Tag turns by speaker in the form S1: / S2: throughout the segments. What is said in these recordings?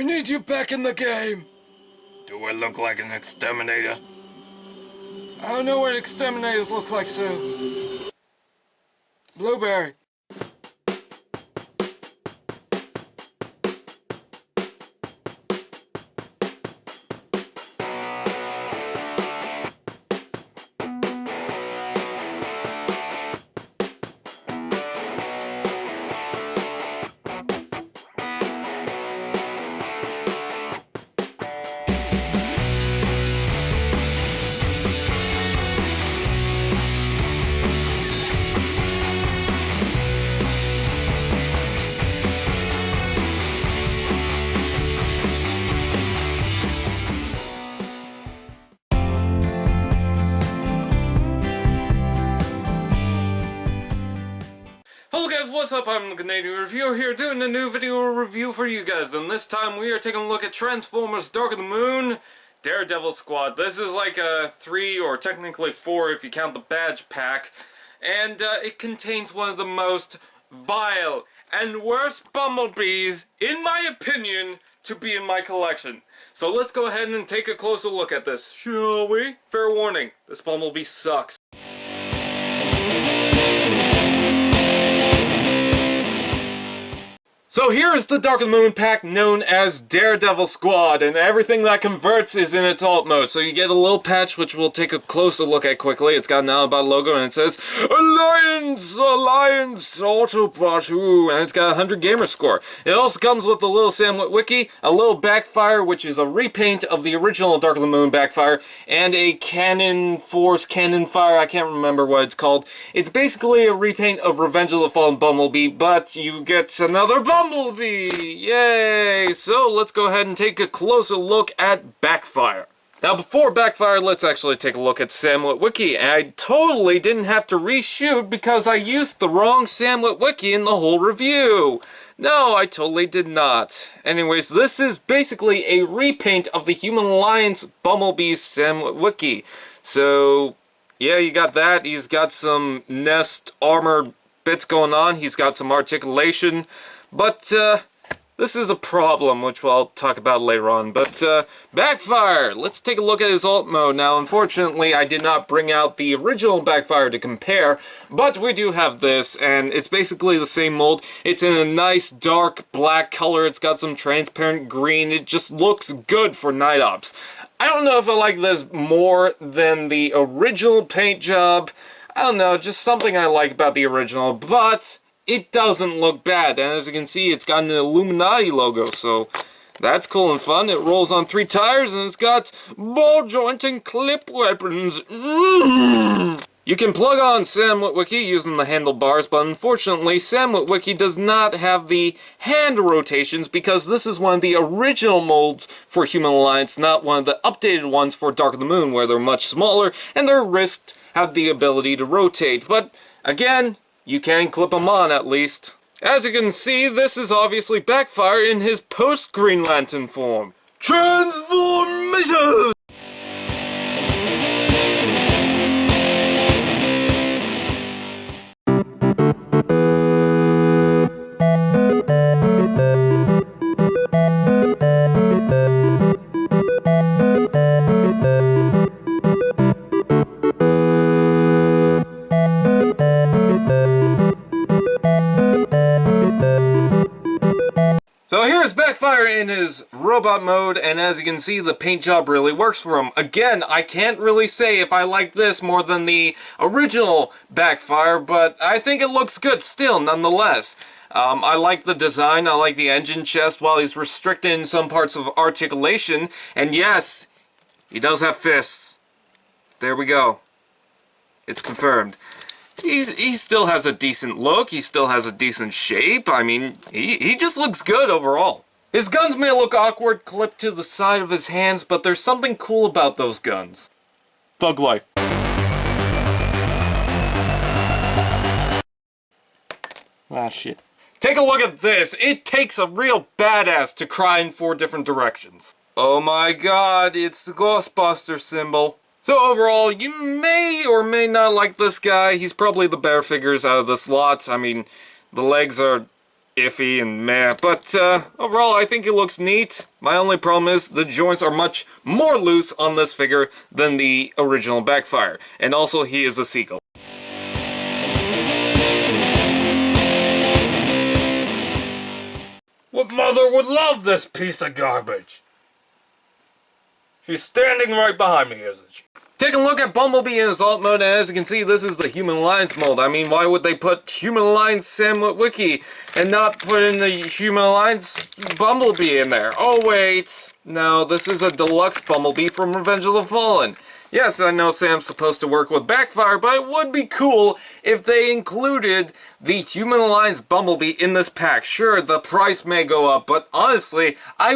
S1: need you back in the game. Do I look like an exterminator? I don't know what exterminators look like, so... Blueberry. Hello guys, what's up? I'm the Canadian Reviewer here doing a new video review for you guys, and this time we are taking a look at Transformers Dark of the Moon Daredevil Squad. This is like a 3 or technically 4 if you count the badge pack, and it contains one of the most vile and worst Bumblebees, in my opinion, to be in my collection. So let's go ahead and take a closer look at this, shall we? Fair warning, this Bumblebee sucks. So here is the Dark of the Moon pack known as Daredevil Squad, and everything that converts is in its alt mode. So you get a little patch, which we'll take a closer look at quickly. It's got an Autobot logo, and it says, Alliance, Autobot, ooh, and it's got a 100 gamer score. It also comes with a little Witwicky, a little Backfire, which is a repaint of the original Dark of the Moon Backfire, and a Cannon Fire, I can't remember what it's called. It's basically a repaint of Revenge of the Fallen Bumblebee, but you get another Bumblebee! Yay! So let's go ahead and take a closer look at Backfire. Now before Backfire, let's actually take a look at Witwicky. And I totally didn't have to reshoot because I used the wrong Witwicky in the whole review. No, I totally did not. Anyways, this is basically a repaint of the Human Alliance Bumblebee's Witwicky. So, yeah, you got that. He's got some nest armor bits going on. He's got some articulation. But, this is a problem, which I'll talk about later on. But, Backfire! Let's take a look at his alt mode. Now, unfortunately, I did not bring out the original Backfire to compare, but we do have this, and it's basically the same mold. It's in a nice, dark, black color. It's got some transparent green. It just looks good for Night Ops. I don't know if I like this more than the original paint job. I don't know, just something I like about the original, but it doesn't look bad, and as you can see, it's got an Illuminati logo, so that's cool and fun. It rolls on 3 tires, and it's got ball joint and clip weapons. You can plug on Witwicky using the handlebars, but unfortunately, Witwicky does not have the hand rotations because this is one of the original molds for Human Alliance, not one of the updated ones for Dark of the Moon, where they're much smaller, and their wrists have the ability to rotate. But, again, you can clip them on, at least. As you can see, this is obviously Backfire in his post-Green Lantern form. Transformation! So here's Backfire in his robot mode, and as you can see, the paint job really works for him. Again, I can't really say if I like this more than the original Backfire, but I think it looks good still, nonetheless. I like the design, I like the engine chest, while he's restricted in some parts of articulation, and yes, he does have fists. There we go. It's confirmed. He still has a decent look, he still has a decent shape. I mean, he just looks good overall. His guns may look awkward clipped to the side of his hands, but there's something cool about those guns. Thug life. Ah, shit. Take a look at this. It takes a real badass to cry in 4 different directions. Oh my god, it's the Ghostbuster symbol. So overall, you may or may not like this guy. He's probably the better figures out of this lot. I mean, the legs are iffy and meh, but overall I think it looks neat. My only problem is the joints are much more loose on this figure than the original Backfire, and also he is a seagull. What mother would love this piece of garbage? She's standing right behind me, isn't she? Take a look at Bumblebee in his alt mode, and as you can see, this is the Human Alliance mold. I mean, why would they put Human Alliance Sam Witwicky and not put in the Human Alliance Bumblebee in there? Oh wait, no, this is a deluxe Bumblebee from Revenge of the Fallen. Yes, I know Sam's supposed to work with Backfire, but it would be cool if they included the Human Alliance Bumblebee in this pack. Sure, the price may go up, but honestly, I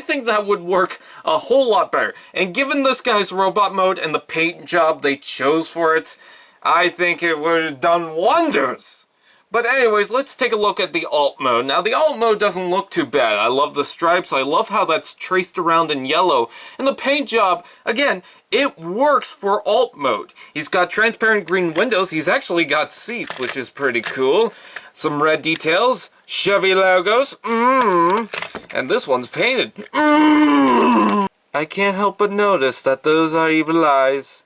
S1: think that would work a whole lot better. And given this guy's robot mode and the paint job they chose for it, I think it would have done wonders. But anyways, let's take a look at the alt mode. Now, the alt mode doesn't look too bad. I love the stripes. I love how that's traced around in yellow. And the paint job, again, it works for alt mode. He's got transparent green windows. He's actually got seats, which is pretty cool. Some red details. Chevy logos. And this one's painted. I can't help but notice that those are evil eyes.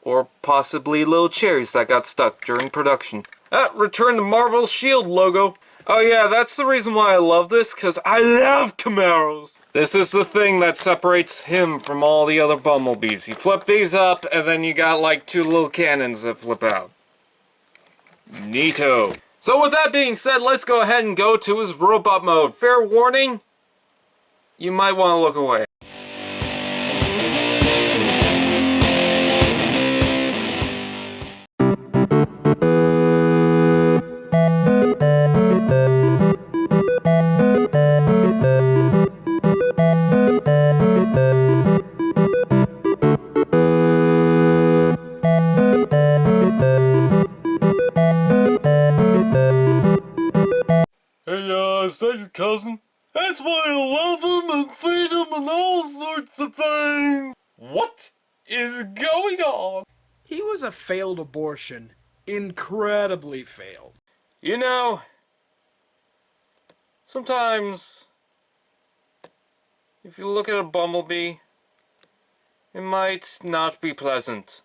S1: Or possibly little cherries that got stuck during production. Return to Marvel's Shield logo. Oh yeah, that's the reason why I love this, because I love Camaros. This is the thing that separates him from all the other Bumblebees. You flip these up, and then you got like two little cannons that flip out. Neato. So with that being said, let's go ahead and go to his robot mode. Fair warning, you might want to look away. Is that your cousin? That's why I love him and feed him and all sorts of things! What is going on?
S2: He was a failed abortion. Incredibly failed.
S1: You know, sometimes, if you look at a Bumblebee, it might not be pleasant.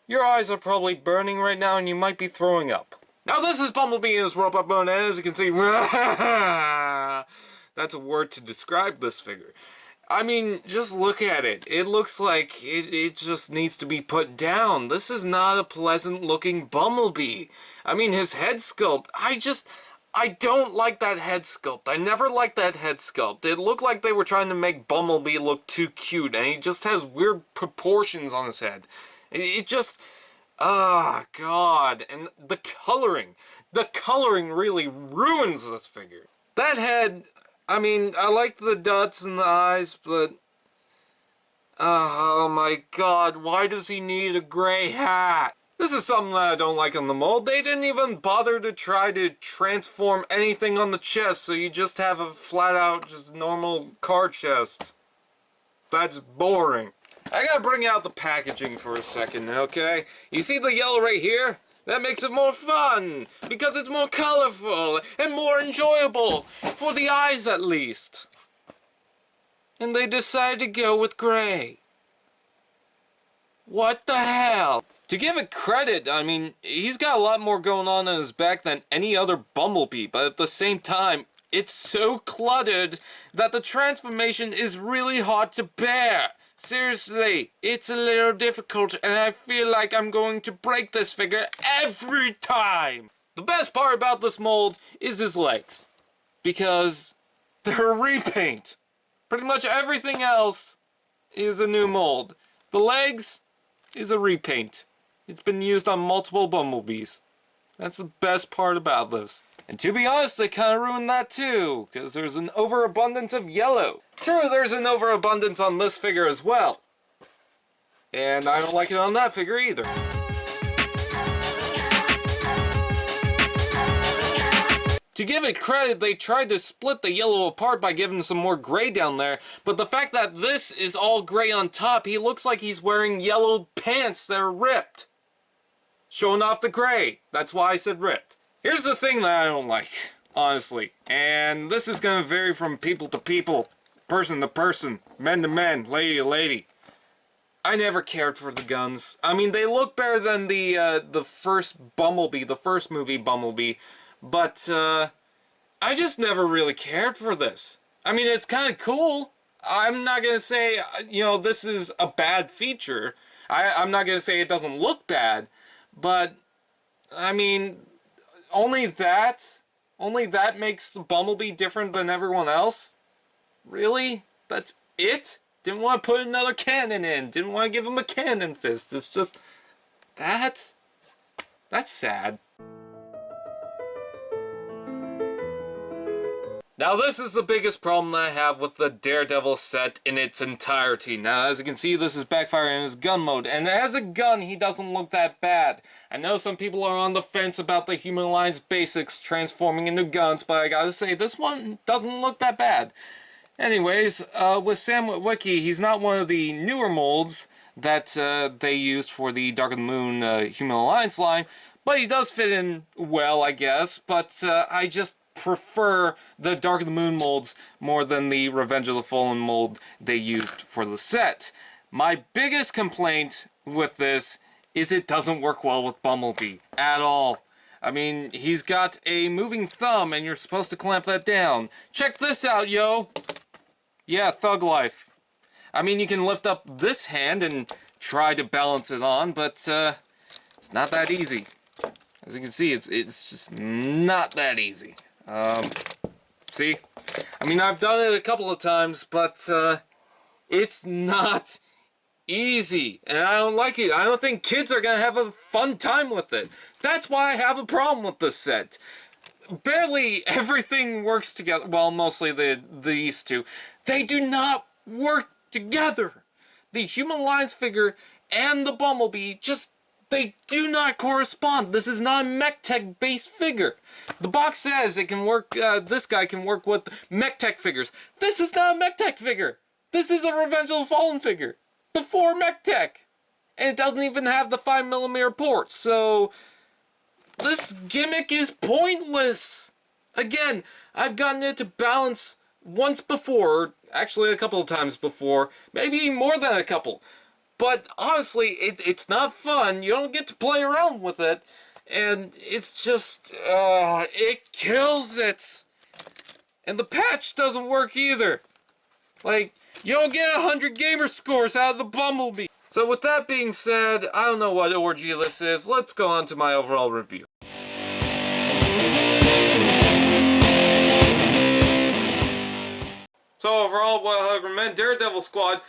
S1: Your eyes are probably burning right now and you might be throwing up. Now this is Bumblebee in his robot mode, and as you can see, that's a word to describe this figure. I mean, just look at it. It looks like it just needs to be put down. This is not a pleasant looking Bumblebee. I mean, his head sculpt, I don't like that head sculpt. I never liked that head sculpt. It looked like they were trying to make Bumblebee look too cute, and he just has weird proportions on his head. It just... ah, God. And the coloring really ruins this figure. That head, I mean, I like the dots and the eyes, but... oh my God, why does he need a gray hat? This is something that I don't like on the mold. They didn't even bother to try to transform anything on the chest, so you just have a flat-out, just normal car chest. That's boring. I gotta bring out the packaging for a second, okay? You see the yellow right here? That makes it more fun, because it's more colorful and more enjoyable, for the eyes at least. And they decided to go with gray. What the hell? To give it credit, I mean, he's got a lot more going on his back than any other Bumblebee, but at the same time, it's so cluttered that the transformation is really hard to bear. Seriously, it's a little difficult, and I feel like I'm going to break this figure every time. The best part about this mold is his legs, because they're a repaint. Pretty much everything else is a new mold. The legs is a repaint. It's been used on multiple Bumblebees. That's the best part about this. And to be honest, they kind of ruined that too, because there's an overabundance of yellow. True, there's an overabundance on this figure as well. And I don't like it on that figure either. To give it credit, they tried to split the yellow apart by giving some more gray down there, but the fact that this is all gray on top, he looks like he's wearing yellow pants that are ripped. Showing off the gray. That's why I said ripped. Here's the thing that I don't like, honestly, and this is gonna vary from people to people, person to person, men to men, lady to lady. I never cared for the guns. I mean, they look better than the first Bumblebee, the first movie Bumblebee, but I just never really cared for this. I mean, it's kind of cool. I'm not gonna say, you know, this is a bad feature. I'm not gonna say it doesn't look bad, but I mean, only that makes the Bumblebee different than everyone else? Really? That's it? Didn't want to put another cannon in. Didn't want to give him a cannon fist. It's just that. That's sad. Now this is the biggest problem that I have with the Daredevil set in its entirety. Now as you can see, this is Backfire in his gun mode, and as a gun he doesn't look that bad. I know some people are on the fence about the Human Alliance basics transforming into guns, but I gotta say this one doesn't look that bad. Anyways, with Sam Witwicky, he's not one of the newer molds that they used for the Dark of the Moon Human Alliance line, but he does fit in well, I guess, but I just prefer the Dark of the Moon molds more than the Revenge of the Fallen mold they used for the set. My biggest complaint with this is it doesn't work well with Bumblebee at all. I mean, he's got a moving thumb and you're supposed to clamp that down. Check this out, yo! Yeah, thug life. I mean, you can lift up this hand and try to balance it on, but it's not that easy. As you can see, it's just not that easy. See? I mean, I've done it a couple of times, but it's not easy, and I don't like it. I don't think kids are gonna have a fun time with it. That's why I have a problem with this set. Barely everything works together. Well, mostly these two. They do not work together. The Human Alliance figure and the Bumblebee just, they do not correspond. This is not a mech tech based figure. The box says it can work, this guy can work with mech tech figures. This is not a mech tech figure. This is a Revenge of the Fallen figure. Before mech tech. And it doesn't even have the 5mm ports, so this gimmick is pointless. Again, I've gotten it to balance once before, actually a couple of times before, maybe more than a couple. But honestly, it's not fun. You don't get to play around with it. And it's just, it kills it. And the patch doesn't work either. Like, you don't get 100 gamer scores out of the Bumblebee. So with that being said, I don't know what orgy this is. Let's go on to my overall review. So overall, what I recommend, Daredevil Squad,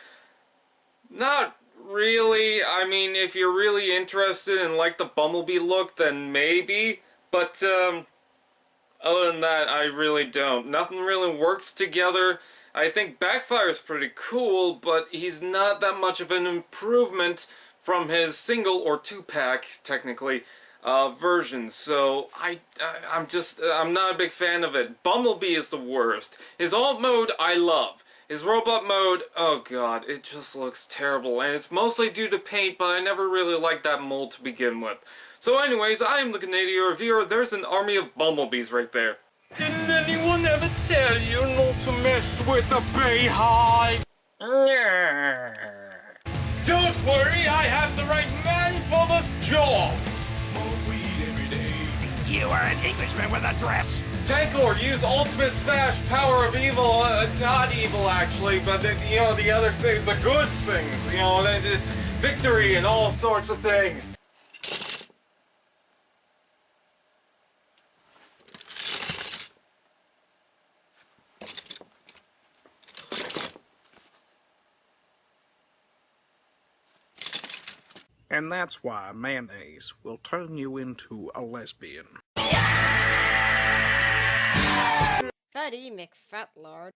S1: not really. I mean, if you're really interested in like the Bumblebee look, then maybe. But other than that, I really don't. Nothing really works together. I think Backfire is pretty cool, but he's not that much of an improvement from his single or two-pack, technically, versions. So I'm not a big fan of it. Bumblebee is the worst. His alt mode, I love. His robot mode, oh god, it just looks terrible. And it's mostly due to paint, but I never really liked that mold to begin with. So anyways, I am the Canadia reviewer. There's an army of bumblebees right there. Didn't anyone ever tell you not to mess with the beehive? Don't worry, I have the right man for this job.
S3: Smoke weed every day. You are an Englishman with a dress.
S1: Tankor, use ultimate smash, power of evil, not evil actually, but you know, the other thing, the good things, you know, the victory and all sorts of things.
S2: And that's why mayonnaise will turn you into a lesbian.
S4: Fatty McFatlard.